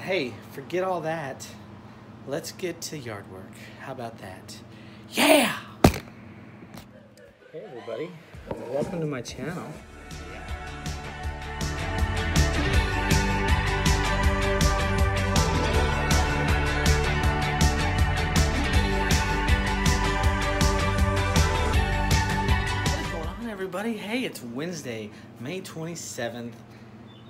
hey, forget all that. Let's get to yard work. How about that? Yeah! Hey everybody, welcome to my channel. Everybody, hey, it's Wednesday, May 27th,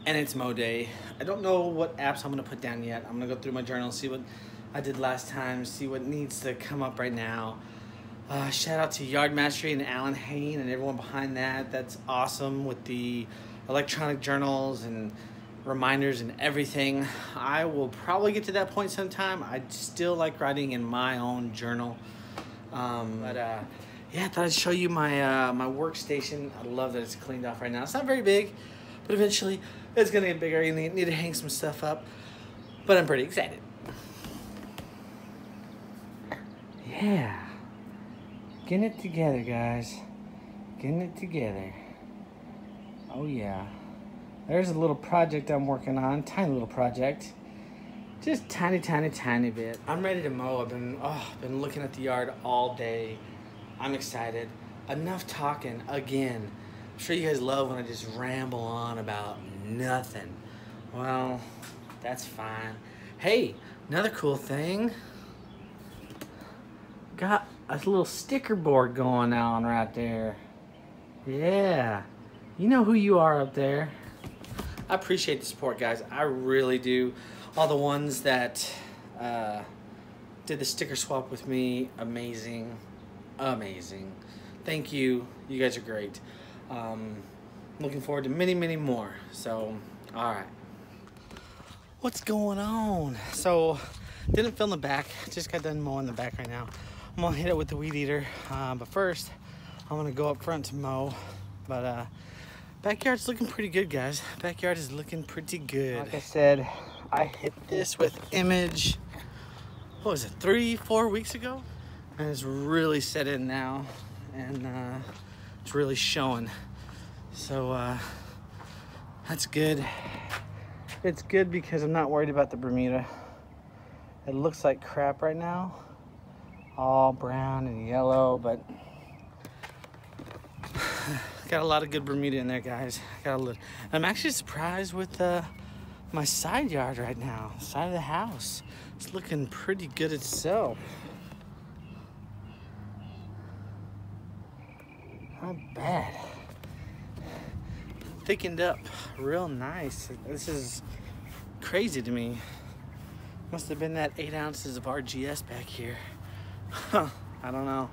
and it's mow day. I don't know what apps I'm gonna put down yet. I'm gonna go through my journal, see what I did last time, see what needs to come up right now. Shout out to Yard Mastery and Alan Hain and everyone behind that. That's awesome with the electronic journals and reminders and everything. I will probably get to that point sometime. I still like writing in my own journal, yeah, I thought I'd show you my my workstation. I love that it's cleaned off right now. It's not very big, but eventually it's gonna get bigger. You need to hang some stuff up, but I'm pretty excited. Yeah, getting it together, guys. Getting it together. Oh yeah. There's a little project I'm working on. Tiny little project. Just tiny bit. I'm ready to mow. I've been looking at the yard all day. I'm excited. Enough talking again. I'm sure you guys love when I just ramble on about nothing. Well, that's fine. Hey, another cool thing. Got a little sticker board going on right there. Yeah, you know who you are up there. I appreciate the support, guys. I really do. All the ones that did the sticker swap with me, amazing. Amazing. Thank you. You guys are great. Looking forward to many more. So, all right. What's going on? So, didn't film the back. Just got done mowing the back right now. I'm gonna hit it with the weed eater. But first, I'm gonna go up front to mow. But backyard's looking pretty good, guys. Backyard is looking pretty good. Like I said, I hit this with Image. What was it? 3-4 weeks ago? And it's really set in now, and it's really showing. So that's good. It's good because I'm not worried about the Bermuda. It looks like crap right now, all brown and yellow, but got a lot of good Bermuda in there, guys. I'm actually surprised with my side yard right now, side of the house. It's looking pretty good itself. Not bad. Thickened up real nice. This is crazy to me. Must have been that 8 ounces of RGS back here. I don't know.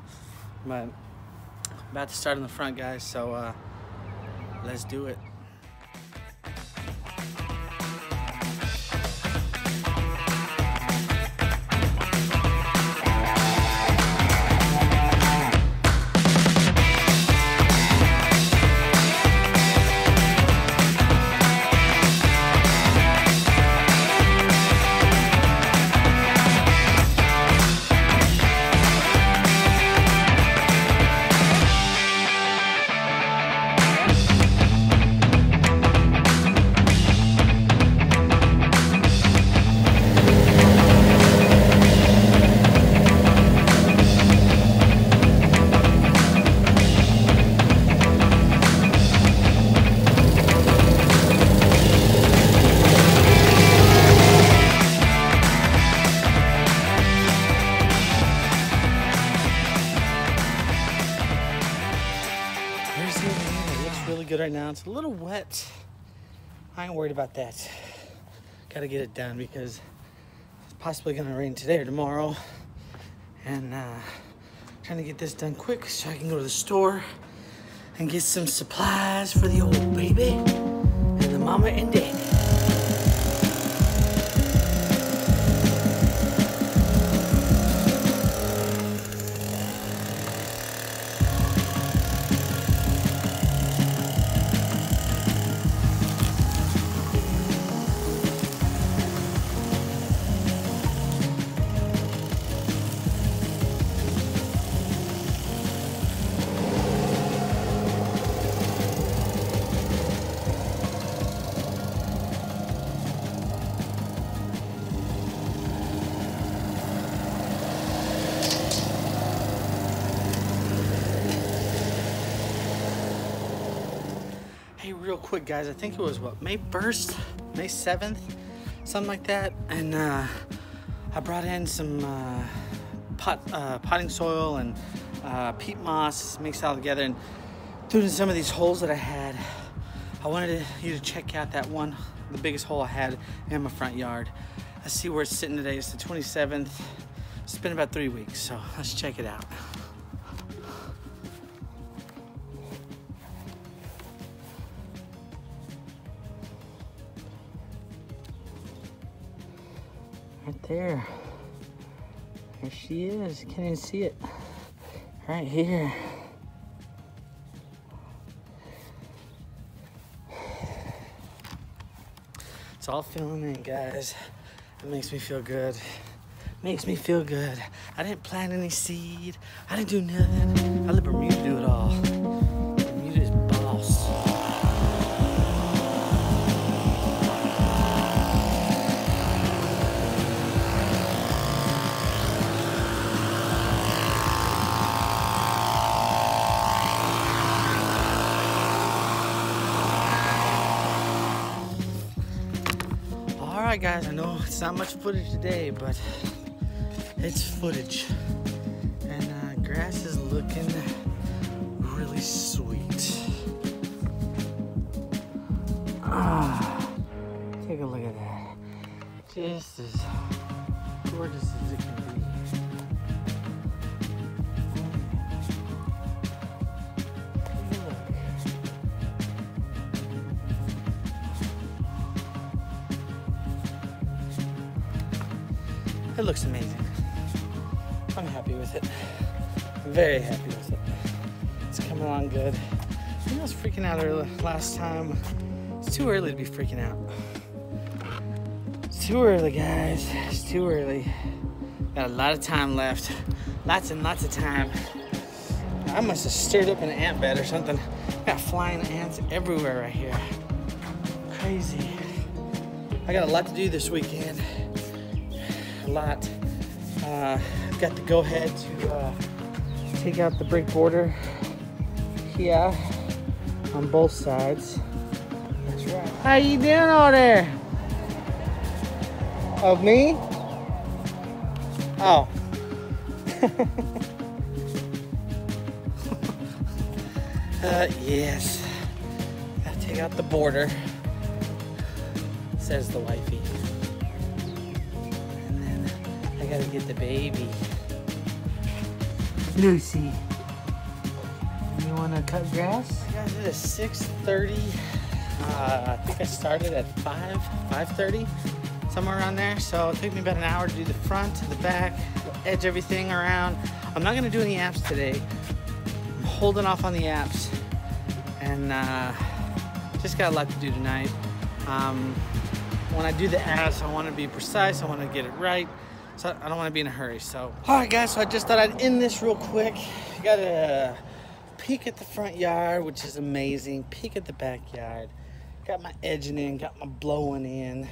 But about to start in the front, guys, so let's do it. Good right now. It's a little wet. I ain't worried about that. Gotta get it done because it's possibly gonna rain today or tomorrow, and trying to get this done quick so I can go to the store and get some supplies for the old baby and the mama and daddy. real quick, guys. I think it was, what, May 1st? May 7th? Something like that. And I brought in some potting soil and peat moss, mixed it all together, and threw it in some of these holes that I had. I wanted you to check out that one, the biggest hole I had in my front yard. Let's see where it's sitting today. It's the 27th. It's been about 3 weeks, so let's check it out. Right there. There she is. You can't even see it. Right here. It's all filling in, guys. It makes me feel good. Makes me feel good. I didn't plant any seed. I didn't do nothing. I let Bermuda do it all. Bermuda is boss. Alright guys, I know it's not much footage today, but it's footage. And grass is looking really sweet. Take a look at that. Just as gorgeous as it can be. It looks amazing. I'm happy with it. I'm very happy with it. It's coming along good. I was freaking out early last time. It's too early to be freaking out. It's too early, guys. It's too early. Got a lot of time left. Lots and lots of time. I must have stirred up an ant bed or something. Got flying ants everywhere right here. Crazy. I got a lot to do this weekend. A lot. Got the go ahead to take out the brick border here on both sides. That's right. How you doing over there? Of me? Oh. Yes. Gotta take out the border, says the wifey. I gotta get the baby. Lucy. You wanna cut grass? Guys, it is 6:30. I think I started at 5:30, somewhere around there. So it took me about an hour to do the front, the back, edge everything around. I'm not gonna do any apps today. I'm holding off on the apps. And just got a lot to do tonight. When I do the apps, I wanna be precise, I wanna get it right. So I don't want to be in a hurry. So, all right, guys. So I just thought I'd end this real quick. Got a peek at the front yard, which is amazing. Peek at the backyard. Got my edging in. Got my blowing in.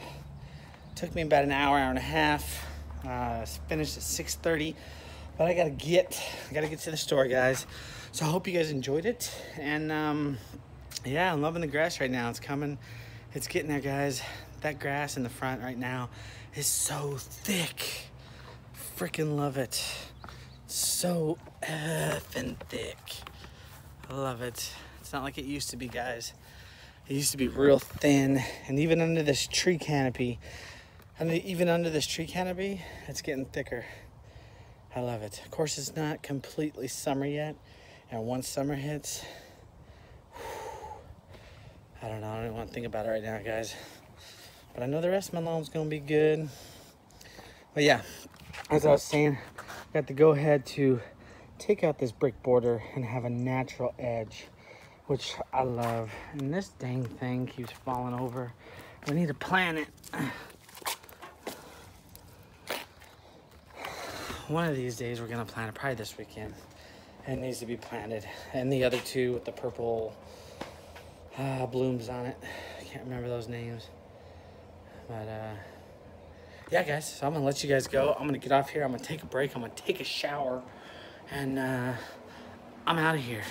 Took me about an hour, hour and a half. Finished at 6:30. But I gotta get to the store, guys. So I hope you guys enjoyed it. And yeah, I'm loving the grass right now. It's coming. It's getting there, guys. That grass in the front right now is so thick. Freaking love it. So effing thick. I love it. It's not like it used to be, guys. It used to be real thin. And even under this tree canopy, it's getting thicker. I love it. Of course, it's not completely summer yet. And once summer hits, I don't know. I don't even want to think about it right now, guys. But I know the rest of my lawn's gonna be good. But yeah, as I was saying, got the go ahead to take out this brick border and have a natural edge, which I love. And this dang thing keeps falling over. I need to plant it. One of these days we're gonna plant it, probably this weekend. It needs to be planted. And the other two with the purple blooms on it. I can't remember those names. But yeah, guys, so I'm gonna let you guys go. I'm gonna get off here. I'm gonna take a break. I'm gonna take a shower, and I'm out of here.